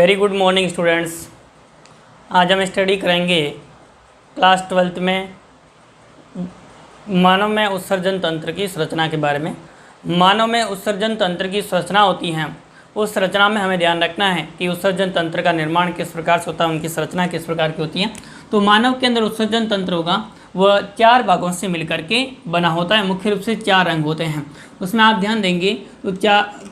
Very good morning students. आज हम study करेंगे क्लास 12th में मानव में उत्सर्जन तंत्र की संरचना के बारे में। मानव में उत्सर्जन तंत्र की संरचना होती हैं, उस संरचना में हमें ध्यान रखना है कि उत्सर्जन तंत्र का निर्माण किस प्रकार से होता है, उनकी संरचना किस प्रकार की होती है। तो मानव के अंदर उत्सर्जन तंत्र होगा वह 4 भागों से मिलकर के बना होता है। मुख्य रूप से 4 अंग होते हैं, उसमें आप ध्यान देंगे तो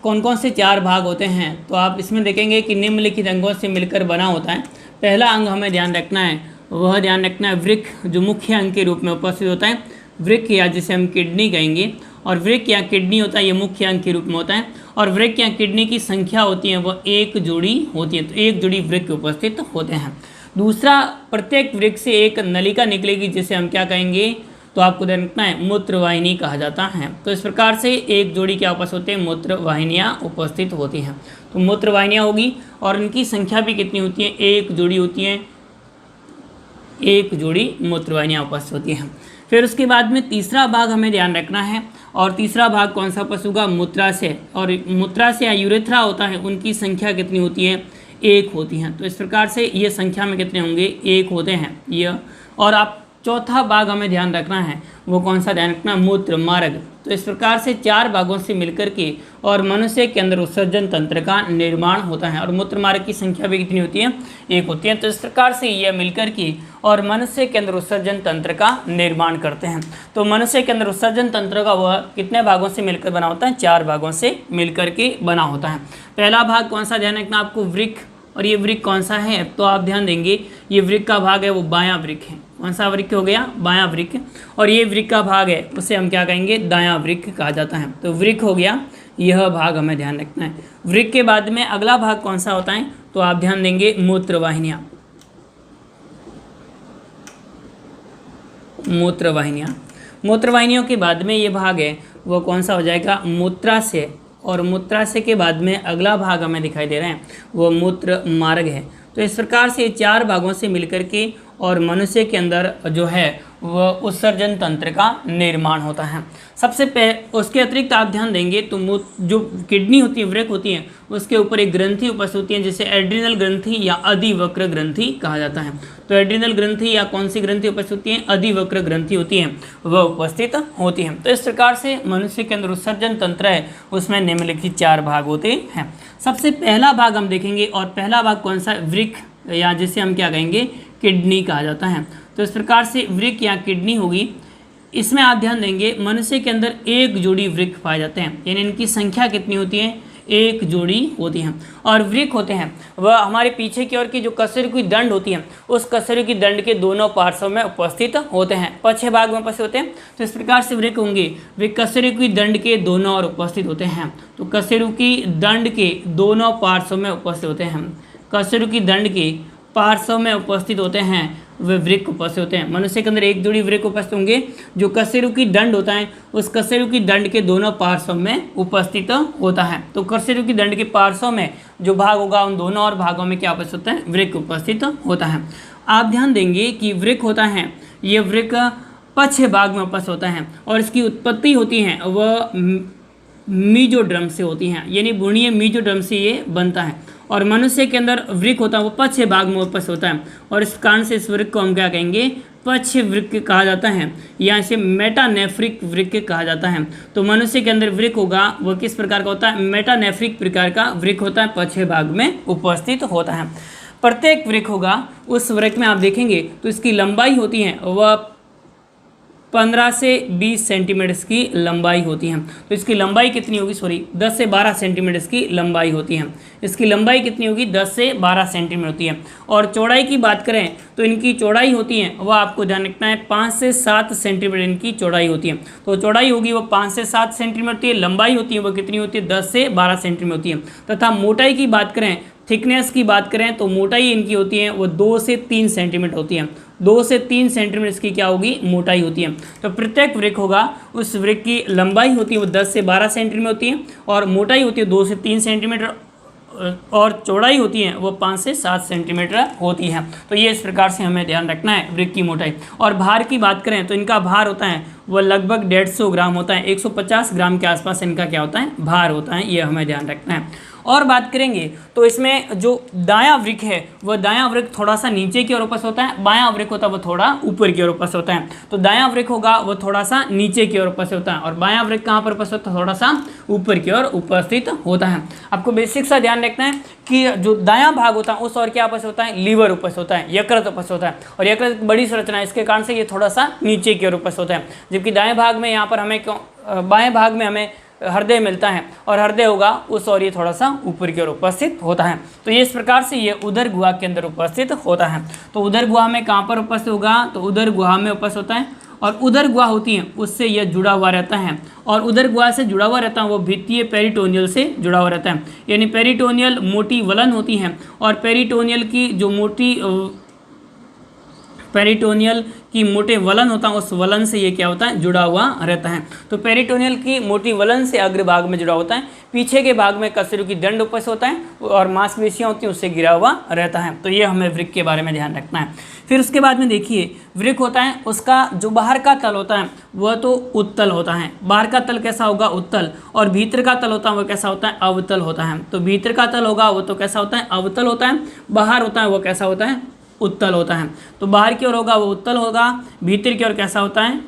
कौन कौन से 4 भाग होते हैं। तो आप इसमें देखेंगे कि निम्नलिखित अंगों से मिलकर बना होता है। पहला अंग हमें ध्यान रखना है, वह ध्यान रखना है वृक्क, जो मुख्य अंग के रूप में उपस्थित होता है। वृक्क या जिसे हम किडनी कहेंगे, और वृक्क या किडनी होता है ये मुख्य अंग के रूप में होता है। और वृक्क या किडनी की संख्या होती है वह 1 जोड़ी होती है, तो 1 जोड़ी वृक्क उपस्थित होते हैं। दूसरा, प्रत्येक वृक्क से एक नलिका निकलेगी जिसे हम क्या कहेंगे, तो आपको ध्यान रखना है मूत्रवाहिनी कहा जाता है। तो इस प्रकार से 1 जोड़ी क्या उपस्थित होते हैं, मूत्रवाहिनियाँ उपस्थित होती हैं। तो मूत्रवाहिनियाँ होगी और इनकी संख्या भी कितनी होती है, 1 जोड़ी होती है, 1 जोड़ी मूत्रवाहिनियाँ उपस्थित होती हैं। फिर उसके बाद में तीसरा भाग हमें ध्यान रखना है, और तीसरा भाग कौन सा उपस्थित होगा, मूत्राशय। और मूत्राशय या यूरेथ्रा होता है, उनकी संख्या कितनी होती है, 1 होती हैं। तो इस प्रकार से ये संख्या में कितने होंगे, 1 होते हैं ये। और आप चौथा भाग हमें ध्यान रखना है, वो कौन सा ध्यान रखना, मूत्र मार्ग। तो इस प्रकार से 4 भागों से मिलकर के और मनुष्य के अंदर उत्सर्जन तंत्र का निर्माण होता है। और मूत्र मार्ग की संख्या भी कितनी होती है, 1 होती है। तो इस प्रकार से यह मिलकर के और मनुष्य के अंदर उत्सर्जन तंत्र का निर्माण करते हैं। तो मनुष्य के अंदर उत्सर्जन तंत्र का वह कितने भागों से मिलकर बना होता है, 4 भागों से मिलकर के बना होता है। पहला भाग कौन सा ध्यान रखना आपको, वृक्क। और ये वृक्क कौन सा है, तो आप ध्यान देंगे ये वृक्क का भाग है वो बायां वृक्क है। कौन सा वृक्क हो गया, बायां वृक्क। और ये वृक्क का भाग है उसे हम क्या कहेंगे, दायां वृक्क कहा जाता है। तो वृक्क हो गया, यह भाग हमें ध्यान रखना है। वृक्क के बाद में अगला भाग कौन सा होता है, तो आप ध्यान देंगे मूत्रवाहिनियाँ। मूत्रवाहिनियों के बाद में ये भाग है वो कौन सा हो जाएगा, मूत्राशय। और मूत्राशय के बाद में अगला भाग हमें दिखाई दे रहा है वो मूत्र मार्ग है। तो इस प्रकार से 4 भागों से मिलकर के और मनुष्य के अंदर जो है वह उत्सर्जन तंत्र का निर्माण होता है। उसके अतिरिक्त आप ध्यान देंगे तो जो किडनी होती है, वृक्क होती है, उसके ऊपर एक ग्रंथि उपस्थित होती है जिसे एड्रिनल ग्रंथि या अधिवक्र ग्रंथि कहा जाता है। तो एड्रिनल ग्रंथि या कौन सी ग्रंथि उपस्थित होती है, अधिवक्र ग्रंथि होती है, वह उपस्थित होती है। तो इस प्रकार से मनुष्य के अंदर उत्सर्जन तंत्र है उसमें निम्नलिखित 4 भाग होते हैं। सबसे पहला भाग हम देखेंगे, और पहला भाग कौन सा, वृक्क या जिसे हम क्या कहेंगे, किडनी कहा जाता है। तो इस प्रकार से वृक्क या किडनी होगी। इसमें आप ध्यान देंगे मनुष्य के अंदर 1 जोड़ी वृक्क पाए जाते हैं, यानी इनकी संख्या कितनी होती है, 1 जोड़ी होती हैं। और वृक्क होते हैं वह हमारे पीछे की ओर की जो कशेरुकी की दंड होती है उस कशेरुकी की दंड के दोनों पार्श्वों में उपस्थित होते हैं, पछे भाग में उपस्थित होते हैं। तो इस प्रकार से वृक्क होंगे वे कशेरुकी की दंड के दोनों ओर उपस्थित होते हैं। तो कशेरुकी दंड के दोनों पार्श्वों में उपस्थित होते हैं, कशेरुकी दंड के पार्श्व में उपस्थित होते हैं वे वृक्क उपस्थित होते हैं। मनुष्य के अंदर 1 जोड़ी वृक्क उपस्थित होंगे, जो कशेरुकी दंड होता है उस कशेरुकी दंड के दोनों पार्श्व में उपस्थित होता है। तो कशेरुकी दंड के पार्श्व में जो भाग होगा उन दोनों और भागों में क्या उपस्थित होता है, वृक्क उपस्थित होता है। आप ध्यान देंगे कि वृक्क होता है ये वृक्क पश्च भाग में उपस्थित होता है, और इसकी उत्पत्ति होती है वह मीजोड्रम से होती हैं, यानी भ्रूणीय मीजोड्रम से ये बनता है। और मनुष्य के अंदर वृक्क होता है वो पश्च भाग में उपस्थित होता है, और इस कारण से इस वृक्क को हम क्या कहेंगे, पश्च वृक्क कहा जाता है, या इसे मेटानेफ्रिक वृक्क कहा जाता है। तो मनुष्य के अंदर वृक्क होगा वह किस प्रकार का होता है, मेटानेफ्रिक प्रकार का वृक्क होता है, पश्च भाग में उपस्थित होता है। प्रत्येक वृक्क होगा उस वृक्क में आप देखेंगे तो इसकी लंबाई होती है वह 15 से 20 सेंटीमीटर की लंबाई होती है। तो इसकी लंबाई कितनी होगी, 10 से 12 सेंटीमीटर की लंबाई होती है। इसकी लंबाई कितनी होगी, 10 से 12 सेंटीमीटर होती है। और चौड़ाई की बात करें तो इनकी चौड़ाई होती है वह आपको ध्यान रखना है 5 से 7 सेंटीमीटर इनकी चौड़ाई होती है। तो चौड़ाई होगी वो 5 से 7 सेंटीमीटर होती है, लंबाई होती है वो कितनी होती है, 10 से 12 सेंटीमीटर होती है। तथा मोटाई की बात करें, थिकनेस की बात करें तो मोटाई इनकी होती है वो 2 से 3 सेंटीमीटर होती है। 2 से 3 सेंटीमीटर इसकी क्या होगी, मोटाई होती है। तो प्रत्येक वृक्क होगा उस वृक्क की लंबाई होती है वो 10 से 12 सेंटीमीटर होती है, और मोटाई होती है 2 से 3 सेंटीमीटर, और चौड़ाई होती है वो 5 से 7 सेंटीमीटर होती है। तो ये इस प्रकार से हमें ध्यान रखना है वृक्क की मोटाई। और भार की बात करें तो इनका भार होता है वो लगभग 150 ग्राम होता है, 150 ग्राम के आसपास इनका क्या होता है, भार होता है। ये हमें ध्यान रखना है। और बात करेंगे तो इसमें जो दायां वृक्क है वह दायां वृक्क थोड़ा सा नीचे की ओर उपस्थित होता है, बायां वृक्क होता है वो थोड़ा ऊपर की ओर उपस्थित होता है। तो दायां वृक्क होगा वो थोड़ा सा नीचे की ओर उपस्थित होता है और बायां वृक्क कहाँ पर उपस्थित होता है, थोड़ा सा ऊपर की ओर उपस्थित होता है। आपको बेसिक सा ध्यान रखना है कि जो दायां भाग होता है उस ओर क्या उपस्थित होता है, लीवर उपस्थित होता है, यकृत उपस्थित होता है। और यकृत बड़ी संरचना है, इसके कारण से ये थोड़ा सा नीचे की ओर उपस्थित होता है। जबकि दाएं भाग में यहाँ पर हमें बाएं भाग में हमें हृदय मिलता है और हृदय होगा उस और ये थोड़ा सा ऊपर की ओर उपस्थित होता है। तो ये इस प्रकार से ये उदर गुहा के अंदर उपस्थित होता है। तो उदर गुहा में कहाँ पर उपस्थित होगा, तो उदर गुहा में उपस्थित होता है और उदर गुहा होती है उससे यह जुड़ा हुआ रहता है। और उदर गुहा से जुड़ा हुआ रहता है वो भित्तीय पेरिटोनियल से जुड़ा हुआ रहता है। यानी पेरिटोनियल मोटी वलन होती है और पेरिटोनियल की जो पेरिटोनियल की मोटे वलन होता है उस वलन से ये क्या होता है, जुड़ा हुआ रहता है। तो पेरिटोनियल की मोटी वलन से अग्रभाग में जुड़ा होता है, पीछे के भाग में कशेरुकी की दंड उपस्थित होता है और मांसपेशियाँ होती हैं उससे घिरा हुआ रहता है। तो ये हमें वृक्क के बारे में ध्यान रखना है। फिर उसके बाद में देखिए वृक्क होता है उसका जो बाहर का तल होता है वह तो उत्तल होता है। बाहर का तल कैसा होगा, उत्तल, और भीतर का तल होता है वह कैसा होता है, अवतल होता है। तो भीतर का तल होगा वो तो कैसा होता है, अवतल होता है। बाहर होता है वो कैसा होता है, उत्तल होता है। तो बाहर की ओर होगा वो उत्तल होगा, भीतर की ओर कैसा होता है,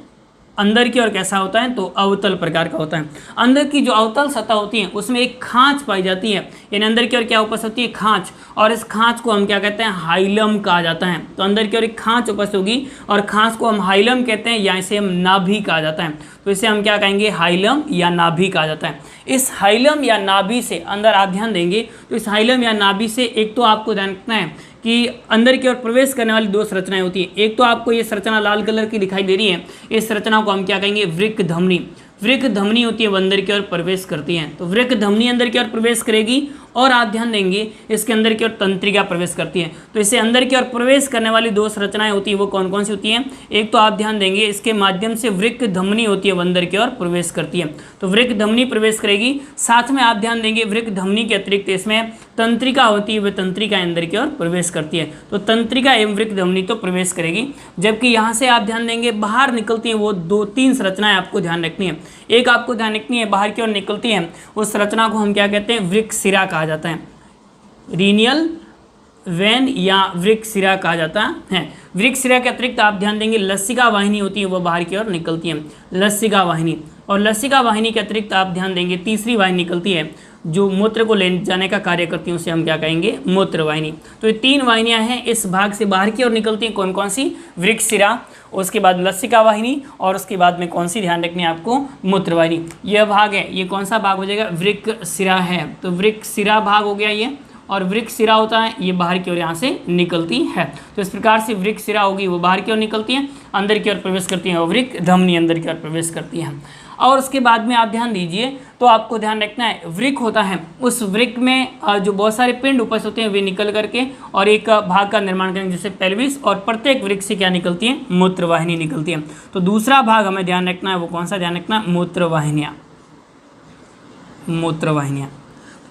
अंदर की ओर कैसा होता है, तो अवतल प्रकार का होता है। अंदर की जो अवतल सतह होती है उसमें एक खांच पाई जाती है, यानी अंदर की ओर क्या उपस्थित होती है, खांच, और इस खांच को हम क्या कहते हैं, हाइलम कहा जाता है। तो अंदर की ओर एक खांच उपस्थित होगी और खांच को हम हाइलम कहते हैं या इसे हम नाभि कहा जाता है। तो इसे हम क्या कहेंगे, हाइलम या नाभि कहा जाता है। इस हाइलम या नाभि से अंदर आप ध्यान देंगे तो इस हाइलम या नाभि से एक तो आपको ध्यान रखना है कि अंदर की ओर प्रवेश करने वाली दो संरचनाएं होती है। एक तो आपको ये संरचना लाल कलर की दिखाई दे रही है, इस संरचना को हम क्या कहेंगे, वृक्क धमनी। वृक्क धमनी होती है वो अंदर की ओर प्रवेश करती है। तो वृक्क धमनी अंदर की ओर प्रवेश करेगी और आप ध्यान देंगे इसके अंदर की ओर तंत्रिका प्रवेश करती है। तो इसे अंदर की ओर प्रवेश करने वाली दो संरचनाएं होती है वो कौन कौन सी होती हैं, एक तो आप ध्यान देंगे इसके माध्यम से वृक्क धमनी होती है वो अंदर की ओर प्रवेश करती है। तो वृक्क धमनी प्रवेश करेगी, साथ में आप ध्यान देंगे वृक्क धमनी के अतिरिक्त इसमें तंत्रिका होती है, वह तंत्रिका अंदर की ओर प्रवेश करती है। तो तंत्रिका एवं वृक्क धमनी तो प्रवेश करेगी, जबकि यहाँ से आप ध्यान देंगे बाहर निकलती हैं वो 2-3 संरचनाएं आपको ध्यान रखनी है। एक आपको ध्यान रखनी है बाहर की ओर निकलती है उस संरचना को हम क्या कहते हैं, वृक्क सिरा कहा जाता है, रीनियल वेन या वृक्क सिरा कहा जाता है। वृक्क सिरा के अतिरिक्त आप ध्यान देंगे लसिका वाहिनी होती है वो बाहर की ओर निकलती है, लसिका वाहिनी। और लसिका वाहिनी के अतिरिक्त आप ध्यान देंगे तीसरी वाहिनी निकलती है जो मूत्र को ले जाने का कार्य करती है, उसे हम क्या कहेंगे, मूत्र वाहिनी। तो ये 3 वाहिनियां हैं इस भाग से बाहर की ओर निकलती हैं, कौन कौन सी, वृक्क सिरा, उसके बाद लसिका वाहिनी और उसके बाद में कौन सी ध्यान रखनी है आपको, मूत्र वाहिनी। यह भाग है, ये कौन सा भाग हो जाएगा, वृक्क सिरा है। तो वृक्क सिरा भाग हो गया ये, और वृक्क सिरा होता है ये बाहर की ओर यहाँ से निकलती है। तो इस प्रकार से वृक्क सिरा होगी वो बाहर की ओर निकलती है, अंदर की ओर प्रवेश करती है, और वृक्क धमनी अंदर की ओर प्रवेश करती है। और उसके बाद में आप ध्यान दीजिए तो आपको ध्यान रखना है वृक्क होता है, उस वृक्क में जो बहुत सारे पिंड उपस्थित होते हैं वे निकल करके और एक भाग का निर्माण करेंगे जैसे पेल्विस, और प्रत्येक वृक्क से क्या निकलती है, मूत्रवाहिनी निकलती है। तो दूसरा भाग हमें ध्यान रखना है, वो कौन सा ध्यान रखना है, मूत्रवाहिनियाँ। मूत्रवाहिनियाँ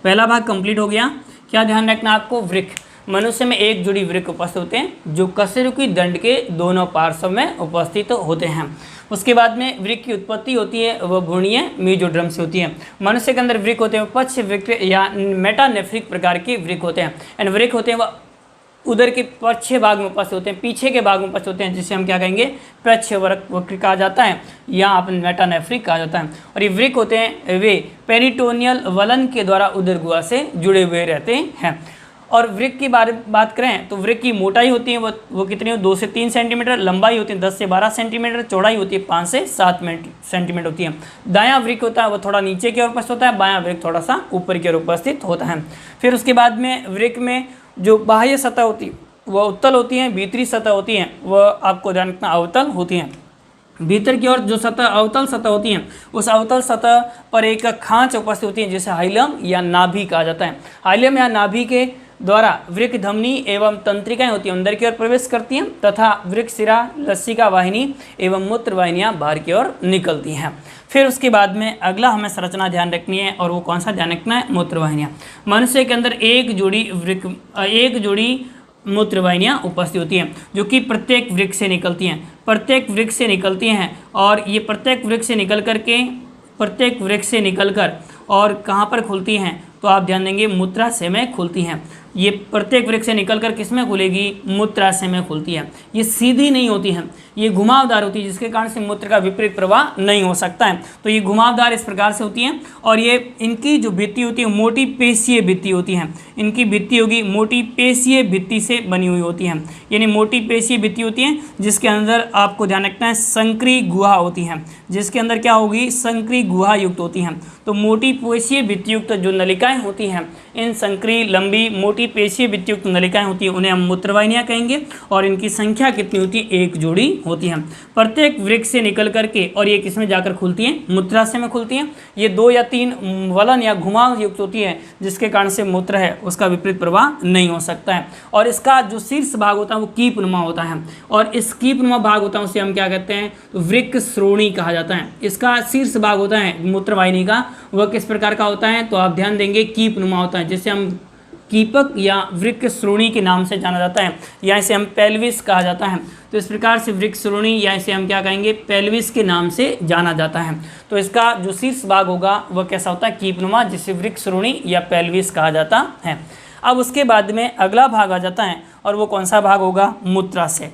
पहला भाग कंप्लीट हो गया। क्या ध्यान रखना आपको, वृक्क, मनुष्य में एक जोड़ी वृक्क उपस्थित होते हैं जो कशेरुकी दंड के दोनों पार्श्व में उपस्थित होते हैं। उसके बाद में वृक्क की उत्पत्ति होती है वह भ्रूणीय मेसोडर्म से होती है। मनुष्य के अंदर वृक्क होते हैं पक्ष वृक्क या मेटानेफ्रिक प्रकार के वृक्क होते हैं, एंड वृक्क होते हैं वह उदर के पश्च भाग में उपस्थित होते हैं, पीछे के भाग में उपस्थित होते हैं, जिसे हम क्या कहेंगे, पश्च वक्र कहा जाता है या अपन मेटानेफ्रिक कहा जाता है। और ये वृक्क होते हैं वे पेरिटोनियल वलन के द्वारा उदर गुहा से जुड़े हुए रहते हैं। और वृक्क की बात करें तो वृक्क की मोटाई होती है वो कितनी हो, 2 से 3 सेंटीमीटर, लंबाई होती है 10 से 12 सेंटीमीटर, चौड़ाई होती है 5 से 7 सेंटीमीटर होती है। दायां वृक्क होता है वो थोड़ा नीचे की ओर उपस्थित होता है, बायां वृक्क थोड़ा सा ऊपर की ओर उपस्थित होता है। फिर उसके बाद में वृक्क में जो बाह्य सतह होती है वह उत्तल होती है, भीतरी सतह होती है वह आपको ध्यान रखना अवतल होती हैं। भीतर की ओर जो सतह अवतल सतह होती है उस अवतल सतह पर एक खांच उपस्थित होती है जिसे हाइलम या नाभि कहा जाता है। हाइलम या नाभि के द्वारा वृक्क धमनी एवं तंत्रिकाएं होती हैं अंदर की ओर प्रवेश करती हैं तथा वृक्क सिरा, लसिका वाहिनी एवं मूत्र वाहिनियाँ बाहर की ओर निकलती हैं। फिर उसके बाद में अगला हमें संरचना ध्यान रखनी है और वो कौन सा ध्यान रखना है, मूत्र वाहिनियाँ। मनुष्य के अंदर एक जोड़ी मूत्रवाहिनियाँ उपस्थित होती हैं, जो कि प्रत्येक वृक्क से निकलती हैं, प्रत्येक वृक्क से निकलती हैं। और ये प्रत्येक वृक्क से निकल कर और कहाँ पर खुलती हैं, तो आप ध्यान देंगे मूत्राशय में खुलती हैं। ये प्रत्येक वृक्क से निकलकर किस में खुलेगी, मूत्राशय में खुलती है। ये सीधी नहीं होती है, ये घुमावदार होती है, जिसके कारण से मूत्र का विपरीत प्रवाह नहीं हो सकता है। तो ये घुमावदार इस प्रकार से होती हैं। और ये इनकी जो भित्ति होती है मोटी पेशीय भित्ति होती है, इनकी भित्ति होगी मोटी पेशीय भित्ति से बनी हुई होती है, यानी मोटी पेशीय भित्ति होती है, जिसके अंदर आपको ध्यान रखना है संक्रीय गुहा होती है, जिसके अंदर क्या होगी, संक्रीय गुहा युक्त होती हैं। तो मोटी पेशीय भित्ति युक्त जो नलिकाएं होती हैं, इन संक्रीय लंबी मोटी पेशीय भित्ति युक्त नलिकाएं होती हैं, उन्हें हम मूत्रवाहिनियां कहेंगे। और इनकी संख्या कितनी होती है, एक जोड़ी होती है प्रत्येक वृक्क से निकल करके। और ये किसमें जाकर खुलती हैं, मूत्राशय में खुलती हैं। ये 2 या 3 वलन या घुमाव युक्त होती है, जिसके कारण से मूत्र है उसका विपरीत प्रवाह नहीं हो सकता है। और इसका जो शीर्ष भाग होता है वो कीपनुमा होता है, और इस कीपनुमा भाग होता है उसे हम क्या कहते हैं, तो वृक्क श्रोणी कहा जाता है। इसका शीर्ष भाग होता है मूत्रवाहिनी का, वह किस प्रकार का होता है, तो आप ध्यान देंगे कीपनुमा होता है, जिसे हम कीपक या वृक्क श्रोणी के नाम से जाना जाता है, या इसे हम पेल्विस कहा जाता है। तो इस प्रकार से वृक्क श्रोणी या इसे हम क्या कहेंगे, पेल्विस के नाम से जाना जाता है। तो इसका जो शीर्ष भाग होगा वह कैसा होता है, कीपनुमा, जिसे वृक्क श्रोणी या पेल्विस कहा जाता है। अब उसके बाद में अगला भाग आ जाता है, और वो कौन सा भाग होगा, मूत्राशय।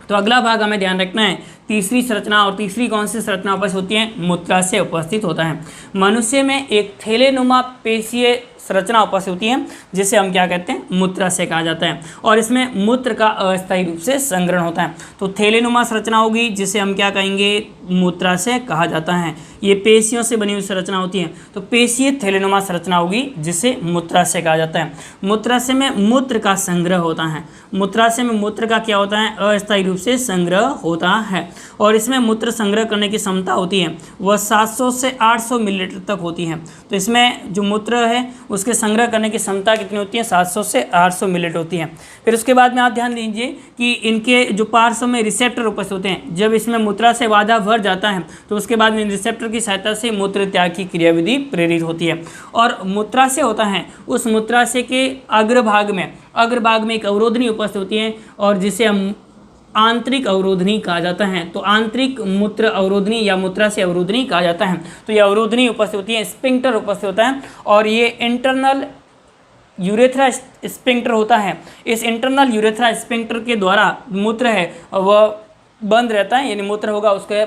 तो अगला भाग हमें ध्यान रखना है, तीसरी संरचना, और तीसरी कौन सी संरचना उपस्थित होती है, मूत्राशय उपस्थित होता है। मनुष्य में एक थैलेनुमा पेशीय संरचना उपस्थित होती है, जिसे हम क्या कहते हैं, मूत्राशय कहा जाता है। और इसमें मूत्र का अस्थायी रूप से संग्रहण होता है। तो थैलेनुमा संरचना होगी, जिसे हम क्या कहेंगे, मूत्राशय कहा जाता है। ये पेशियों से बनी हुई संरचना होती है, तो पेशीय थैलेनुमा संरचना होगी, जिसे मूत्राशय कहा जाता है। मूत्राशय में मूत्र का संग्रह होता है, मूत्राशय में मूत्र का क्या होता है, अस्थायी रूप से संग्रह होता है। और इसमें मूत्र संग्रह करने की क्षमता होती है वह 700 से 800 मिलीलीटर तक होती है। तो इसमें जो मूत्र है उसके संग्रह करने की क्षमता कितनी होती है, 700 से 800 मिलीलीटर होती है। फिर उसके बाद में आप ध्यान दीजिए कि इनके जो पार्श्व में रिसेप्टर उपस्थित होते हैं, जब इसमें मूत्राशय बाधा भर जाता है तो उसके बाद में रिसेप्टर की सहायता से मूत्र त्याग की क्रियाविधि प्रेरित होती है। और मूत्राशय होता है, उस मूत्राशय के अग्रभाग में एक अवरोधनी उपस्थित होती है, और जिसे हम आंतरिक अवरोधनी कहा जाता है। तो आंतरिक मूत्र अवरोधनी या मूत्राशय अवरोधनी कहा जाता है। तो ये अवरोधनी उपस्थित होती है, स्पिंक्टर उपस्थित होता है, और ये इंटरनल यूरेथ्रा स्पिंक्टर होता है। इस इंटरनल यूरेथ्रा स्पिंक्टर के द्वारा मूत्र है वह बंद रहता है, यानी मूत्र होगा उसके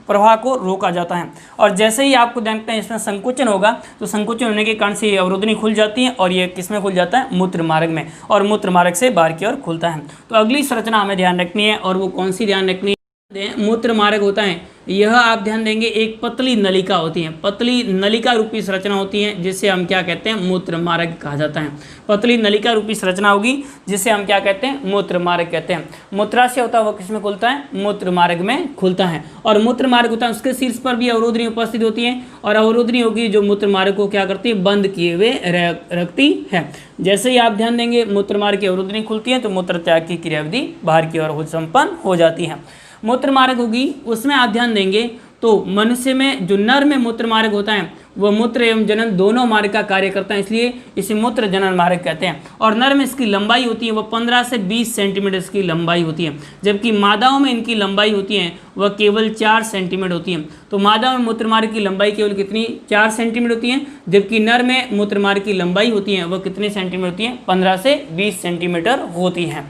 प्रवाह को रोका जाता है। और जैसे ही आपको देखते हैं इसमें संकुचन होगा, तो संकुचन होने के कारण से ये अवरोधनी खुल जाती है, और ये किसमें खुल जाता है, मूत्र मार्ग में, और मूत्र मार्ग से बाहर की ओर खुलता है। तो अगली संरचना हमें ध्यान रखनी है, और वो कौन सी ध्यान रखनी है, मूत्र मार्ग होता है। यह आप ध्यान देंगे एक पतली नलिका होती है, पतली नलिका रूपी संरचना होती है, जिसे हम क्या कहते हैं, मूत्र मार्ग कहा जाता है। पतली नलिका रूपी संरचना होगी, जिसे हम क्या कहते हैं, मूत्र मार्ग कहते हैं। मूत्राशय होता है वो किसमें खुलता है, मूत्र मार्ग में खुलता है। और मूत्र मार्ग होता है उसके शीर्ष पर भी अवरोधनी उपस्थित होती है, और अवरोधनी होगी जो मूत्र मार्ग को क्या करती है, बंद किए हुए रखती है। जैसे ही आप ध्यान देंगे मूत्र मार्ग की अवरोधनी खुलती है, तो मूत्र त्याग की क्रियाविधि बाहर की ओर संपन्न हो जाती है। मूत्र मार्ग होगी, उसमें आप ध्यान देंगे तो मनुष्य में जो नर में मूत्र मार्ग होता है वह मूत्र एवं जनन दोनों मार्ग का कार्य करता है, इसलिए इसे मूत्र जनन मार्ग कहते हैं। और नर में इसकी लंबाई होती है वह 15 से 20 सेंटीमीटर इसकी लंबाई होती है, जबकि मादाओं में इनकी लंबाई होती है वह केवल 4 सेंटीमीटर होती है। तो मादा में मूत्र मार्ग की लंबाई केवल कितनी, 4 सेंटीमीटर होती है, जबकि नर में मूत्र मार्ग की लंबाई होती है वह कितने सेंटीमीटर होती है, 15 से 20 सेंटीमीटर होती है।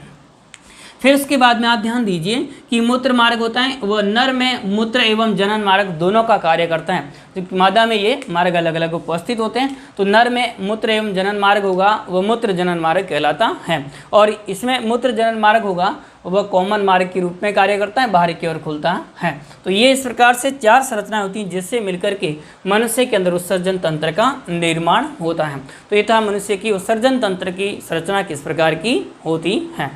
फिर उसके बाद में आप ध्यान दीजिए कि मूत्र मार्ग होता है वह नर में मूत्र एवं जनन मार्ग दोनों का कार्य करता है, जबकि मादा में ये मार्ग अलग अलग उपस्थित होते हैं। तो नर में मूत्र एवं जनन मार्ग होगा वह मूत्र जनन मार्ग कहलाता है, और इसमें मूत्र जनन मार्ग होगा वह कॉमन मार्ग के रूप में कार्य करता है, बाहर की ओर खुलता है। तो ये इस प्रकार से 4 संरचनाएं होती हैं, जिससे मिलकर के मनुष्य के अंदर उत्सर्जन तंत्र का निर्माण होता है। तो ये था मनुष्य की उत्सर्जन तंत्र की संरचना किस प्रकार की होती है।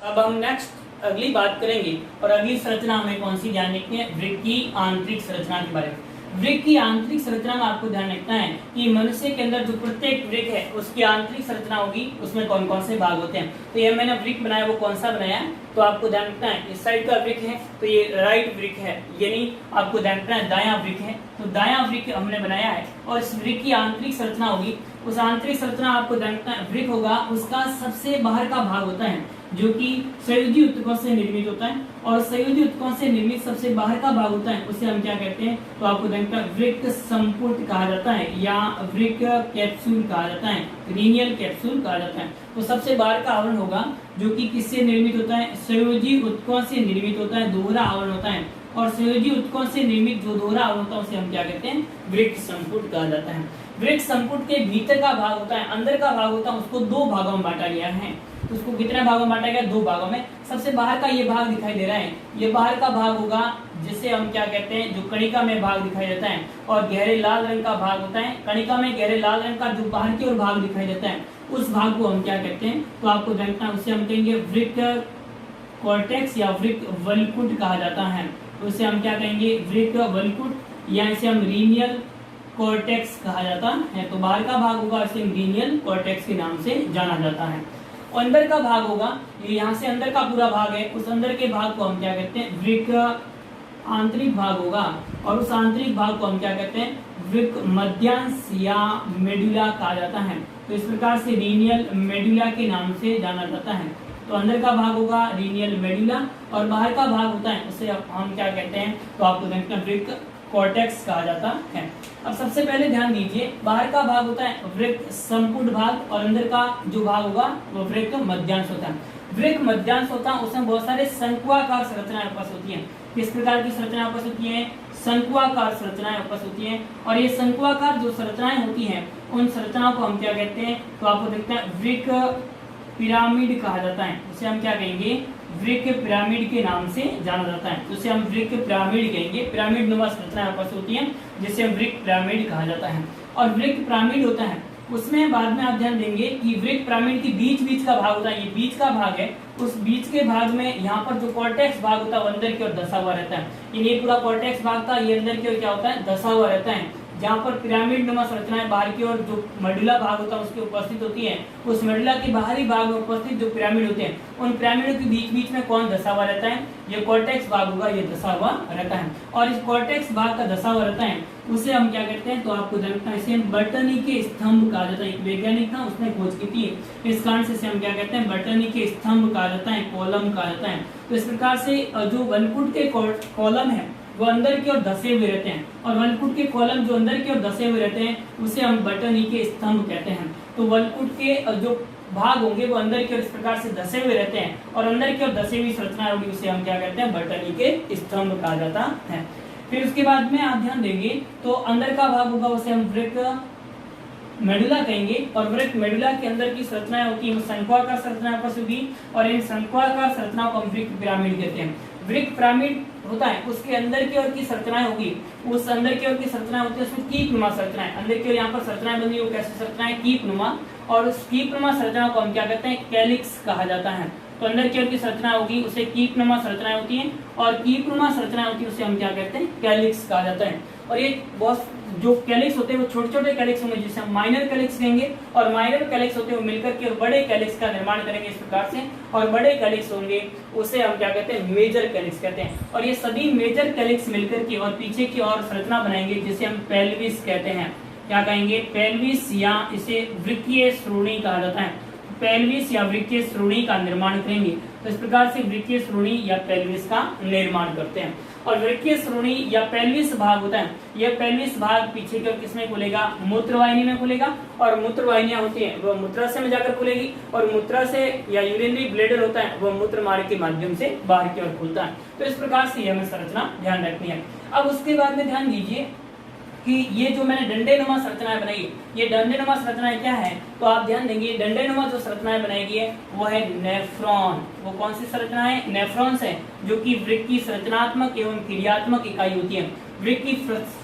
अब हम नेक्स्ट अगली बात करेंगे, और अगली संरचना हमें कौन सी ध्यान रखनी है, वृक्क की आंतरिक संरचना के बारे में। वृक्क की आंतरिक संरचना में आपको ध्यान रखना है कि मनुष्य के अंदर जो प्रत्येक वृक्क है उसकी आंतरिक संरचना होगी, उसमें कौन कौन से भाग होते हैं। तो ये मैंने वृक्क बनाया, वो कौन सा बनाया है, तो आपको ध्यान रखना है इस साइड का वृक्क है तो ये राइट वृक्क है, यानी आपको ध्यान रखना है दायां वृक्क है, तो दायां वृक्क हमने बनाया है। और इस वृक्क की आंतरिक संरचना होगी, उस आंतरिक संरचना आपको ध्यान रखना है, वृक्क होगा उसका सबसे बाहर का भाग होता है जो कि संयोजी ऊतकों से निर्मित होता है, और संयोजी ऊतकों से निर्मित सबसे बाहर का भाग होता है उसे हम क्या कहते हैं, तो आपको ध्यान रखना वृक्क संपुट कहा जाता है या वृक्क कैप्सूल कहा जाता है, रीनियल कैप्सूल कहा जाता है। तो सबसे बाहर का आवरण होगा जो कि किससे निर्मित होता है, संयोजी ऊतकों से निर्मित होता है, दोहरा आवरण होता है, और संयोजी ऊतकों से निर्मित जो दोहरा आवरण होता है उसे हम क्या कहते हैं, वृक्क संपुट कहा जाता है। वृक्क संपुट के भीतर का भाग होता है, अंदर का भाग होता है, उसको दो भागों में बांटा गया है। तो उसको कितने भागों में बांटा गया, दो भागों में। सबसे बाहर का ये भाग दिखाई दे रहा है, ये बाहर का भाग होगा जिसे हम क्या कहते हैं, जो कणिका में भाग दिखाई देता है, और गहरे लाल रंग का भाग होता है। कणिका में गहरे लाल रंग का जो बाहर की ओर भाग दिखाई देता है उस भाग को हम क्या कहते हैं, तो आपको जानना उसे हम कहेंगे वृक्क कॉर्टेक्स या वृक्क वल्कुट कहा जाता है। तो उसे हम क्या कहेंगे, वृक्क वल्कुट, या इसे हम रीनियल कॉर्टेक्स कहा जाता है। तो बाहर का भाग होगा इसे रीनियल कॉर्टेक्स के नाम से जाना जाता है। और अंदर का भाग होगा, ये यहाँ से अंदर का पूरा भाग है, उस अंदर के भाग को हम क्या कहते हैं, वृक्क आंतरिक भाग होगा, और उस आंतरिक भाग को हम क्या कहते हैं, वृक्क मध्यांश या मेडुला कहा जाता है। तो इस प्रकार से रीनियल मेडुला के नाम से जाना जाता है। तो अंदर का भाग होगा रीनियल मेडुला, और बाहर का भाग होता है उसे हम क्या कहते हैं, तो आपको देखना वृक्क कॉर्टेक्स कहा जाता है। अब सबसे पहले ध्यान दीजिए, बाहर का भाग होता है वृक्क संपुट भाग, और अंदर का जो भाग होगा वो वृक्क मध्यांश होता है। वृक्क मध्यांश होता है, उसमें बहुत सारे शंकुआकार संरचनाएं आपस होती हैं। किस प्रकार की संरचनाएं आपस होती हैं, शंकुआकार संरचनाएं आपस होती हैं, और ये शंकुआकार जो संरचनाएं होती हैं उन संरचनाओं को हम क्या कहते हैं, तो आपको देखते हैं वृक्क पिरामिड कहा जाता है। उसे हम क्या कहेंगे, वृक्क पिरामिड के नाम से जाना जाता है। उसे हम वृक्क पिरामिड कहेंगे, पिरामिड नुमा संरचनाएं आपस होती हैं जिसे वृक्क पिरामिड कहा जाता है। और वृक्क पिरामिड होता है उसमें बाद में आप ध्यान देंगे कि वृक्क पिरामिड के बीच बीच का भाग होता है, ये बीच का भाग है, उस बीच के भाग में यहाँ पर जो कॉर्टेक्स भाग होता है वो अंदर की ओर धसा हुआ रहता है। ये पूरा कॉर्टेक्स भाग था, ये अंदर की ओर क्या होता है, धसा हुआ रहता है। जहाँ पर पिरामिड नुमा संरचनाएं बाहर की ओर जो मेडुला भाग होता है उसकी उपस्थित होती है, उस मेडुला के बाहरी भाग में उपस्थित जो पिरामिड होते हैं उन पिरामिडों के बीच बीच में कौन धसा हुआ रहता है, ये कॉर्टेक्स भाग होगा, ये धसा हुआ रहता है। और इस कॉर्टेक्स भाग का धसा हुआ रहता है उसे हम क्या कहते हैं, तो आपको जानना है इसे बर्टनी के स्तंभ कहा जाता है। एक वैज्ञानिक था, उसने खोज की थी, इस कारण से हम क्या कहते हैं, बर्टनी के स्तंभ कहा जाता है, कॉलम कहा जाता है। तो इस प्रकार से जो वनकुट के कॉलम है वो अंदर की ओर धसे हुए रहते हैं, और वलकुट के कॉलम जो अंदर की ओर धसे हुए रहते हैं उसे हम बटनी के स्तंभ कहते हैं। तो वलकुट के जो भाग होंगे वो अंदर की ओर इस प्रकार से धसे हुए रहते हैं, और अंदर की ओर धसी हुई संरचना होगी उसे हम क्या कहते हैं, बटनी के स्तंभ कहा जाता है। फिर उसके बाद में आप ध्यान देंगे तो अंदर का भाग होगा उसे हम वृक्क मेडुला कहेंगे, और वृक्क मेडुला के अंदर की संरचनाएं होती है वो शंकुआकार संरचनाएं आपस होगी, और इन शंकुआकार संरचनाओं को हम वृक्क पिरामिड कहते हैं। वृक्क पिरामिड होता है उसके अंदर की ओर की संरचनाएं होगी, उस अंदर की ओर की संरचनाएं होती है उसमें कीप नुमा संरचनाएं, अंदर की ओर यहाँ पर संरचनाएं बनी वो कैसी संरचनाएं, कीप नुमा, और उस कीप नुमा संरचना को हम क्या कहते हैं, कैलिक्स कहा जाता है। तो अंदर की ओर की संरचना होगी उसे कीप नुमा संरचनाएं होती हैं, और कीप नुमा संरचनाएं होती है उसे हम क्या कहते हैं, कैलिक्स कहा जाता है। और ये बहुत जो कैलिक्स होते हैं वो छोटे छोटे कैलिक्स होंगे जिसे हम माइनर कैलिक्स कहेंगे, और माइनर कैलिक्स होते हैं वो मिलकर के बड़े कैलिक्स का निर्माण करेंगे इस प्रकार से, और बड़े कैलिक्स होंगे उसे हम क्या कहते हैं, मेजर कैलिक्स कहते हैं। और ये सभी मेजर कैलिक्स मिलकर के और पीछे की और संरचना बनाएंगे जिसे हम पेल्विस कहते हैं। क्या कहेंगे, पेल्विस, या इसे वृक्कीय श्रोणी कहा जाता है। पेल्विस या वृक्कीय श्रोणी का निर्माण करेंगे। तो इस प्रकार से वृक्कीय श्रोणी या पेल्विस का निर्माण करते हैं। और वृक्कीय श्रोणी या पेल्विस भाग होता है, यह पेल्विस भाग पीछे की ओर किसमें खुलेगा, मूत्रवाहिनी में खुलेगा, और मूत्रवाहिनियां होती हैं वह मूत्राशय में जाकर खुलेगी, और मूत्राशय या यूरिनरी ब्लैडर होता है वह मूत्र मार्ग के माध्यम से बाहर की ओर खुलता है। तो इस प्रकार से हमें संरचना ध्यान रखनी है। अब उसके बाद में ध्यान दीजिए कि ये जो मैंने डंडे-नुमा संरचनाएं बनाई, ये डंडे-नुमा संरचनाएं क्या है, तो आप ध्यान देंगे डंडे-नुमा जो संरचनाएं बनाई गई है वो है नेफ्रॉन। वो कौन सी संरचना है, नेफ्रॉन्स है, जो कि वृक्क की संरचनात्मक एवं क्रियात्मक इकाई होती है। वृक्क की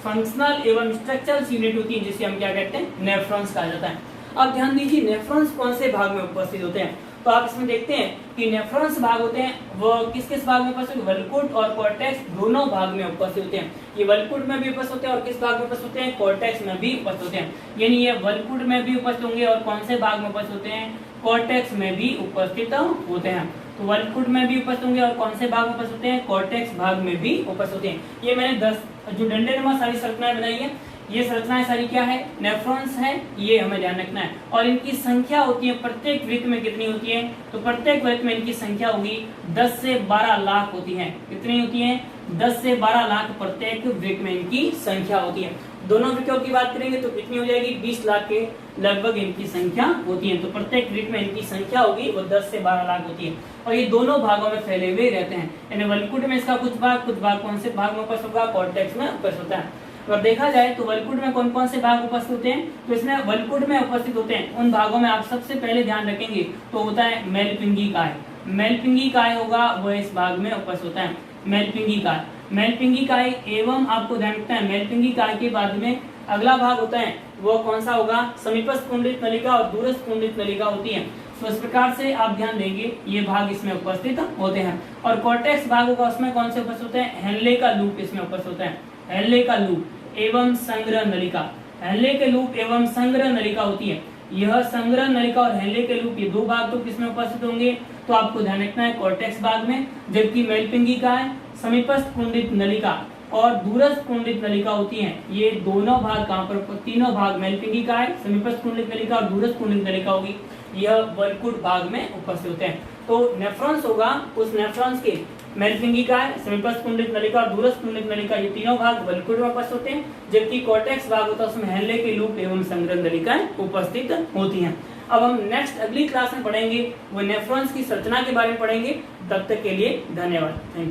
फंक्शनल एवं स्ट्रक्चरल यूनिट होती है जिसे हम क्या कहते हैं, नेफ्रॉन्स कहा जाता है। अब ध्यान दीजिए नेफ्रॉन्स कौन से भाग में उपस्थित होते हैं, तो आप इसमें देखते हैं कि नेफ्रॉन्स भाग होते हैं वो किस किस भाग में उपस्थित, वल्कुट और कॉर्टेक्स दोनों भाग में उपस्थित होते हैं। ये वल्कुट में भी उपस्थित होते हैं और किस भाग में उपस्थित होते हैं, कॉर्टेक्स में भी उपस्थित होते हैं। यानी ये वल्कुट में भी उपस्थित होंगे और कौन से भाग में उपस्थित होते हैं, कॉर्टेक्स में भी उपस्थित होते हैं। तो वल्कुट में भी उपस्थित होंगे और कौन से भाग में उपस्थित होते हैं, कॉर्टेक्स भाग में भी उपस्थित होते हैं। ये मैंने 10 जो डंडेनुमा सारी संरचनाएं बनाई है, ये संरचनाएं सारी क्या है, नेफ्रॉन्स है, ये हमें ध्यान रखना है। और इनकी संख्या होती है प्रत्येक वृत्त में कितनी होती है, तो प्रत्येक वृत्त में इनकी संख्या होगी 10 से 12 लाख होती है। कितनी होती है, 10 से 12 लाख प्रत्येक वृत्त में इनकी संख्या होती है। दोनों वृत्तों की बात करेंगे तो कितनी हो जाएगी, 20 लाख के लगभग इनकी संख्या होती है। तो प्रत्येक वृत्त में इनकी संख्या होगी वो 10 से 12 लाख होती है और ये दोनों भागों में फैले हुए रहते हैं। यानी वल्कुट में इसका कुछ भाग कौन से भाग में उपस्थित होगा, कॉर्टेक्स में उपस्थित होता है। और देखा जाए तो वल्कुट में कौन कौन से भाग उपस्थित होते हैं, तो इसमें वल्कुट में उपस्थित होते हैं उन भागों में आप सबसे पहले ध्यान रखेंगे तो होता है मेलपिंगी काय। मेलपिंगी काय होगा वो इस भाग में उपस्थित होता है, मेलपिंगी काय। मेलपिंगी काय एवं आपको ध्यान रखना है, मेलपिंगी काय के बाद में अगला भाग होता है वो कौन सा होगा, समीपस्थ कुंडलित नलिका और दूरस्थ कुंडलित नलिका होती है। तो इस प्रकार से आप ध्यान देंगे ये भाग इसमें उपस्थित होते हैं। और कॉर्टेक्स भाग होगा उसमें कौन से उपस्थित होते हैं, हेनले का लूप इसमें उपस्थित होता है, हेनले का लूप एवं संग्रह नलिका। हेनले के लूप एवं संग्रह नलिका होती है। यह संग्रह नलिका और हेनले के लूप ये दो भाग तो किसमें उपस्थित होंगे, तो आपको ध्यान रखना है कॉर्टेक्स भाग में। जबकि मेलपिंगी काय, समीपस्थ कुंडलित नलिका और दूरस्थ कुंडलित नलिका होती हैं, ये दोनों भाग कहाँ पर, तीनों भाग मेलपिंगी काय, समीपस्थ कुंडलित नलिका और दूरस्थ कुंडलित नलिका होगी, यह वल्कुट भाग में उपस्थित होते हैं। तो नेफ्रॉन्स होगा उस नेफ्रॉन्स के मेलपिंगी काय, समीपस्थ कुंडलित नलिका और दूरस्थ कुंडलित नलिका ये तीनों भाग वल्कुट में उपस्थित होते हैं। जबकि कॉर्टेक्स भाग होता है उसमें हेनले के लूप एवं संग्रह नलिकाएं उपस्थित होती हैं। अब हम नेक्स्ट अगली क्लास में पढ़ेंगे वो नेफ्रॉन्स की संरचना के बारे में पढ़ेंगे। तब तक के लिए धन्यवाद, थैंक यू।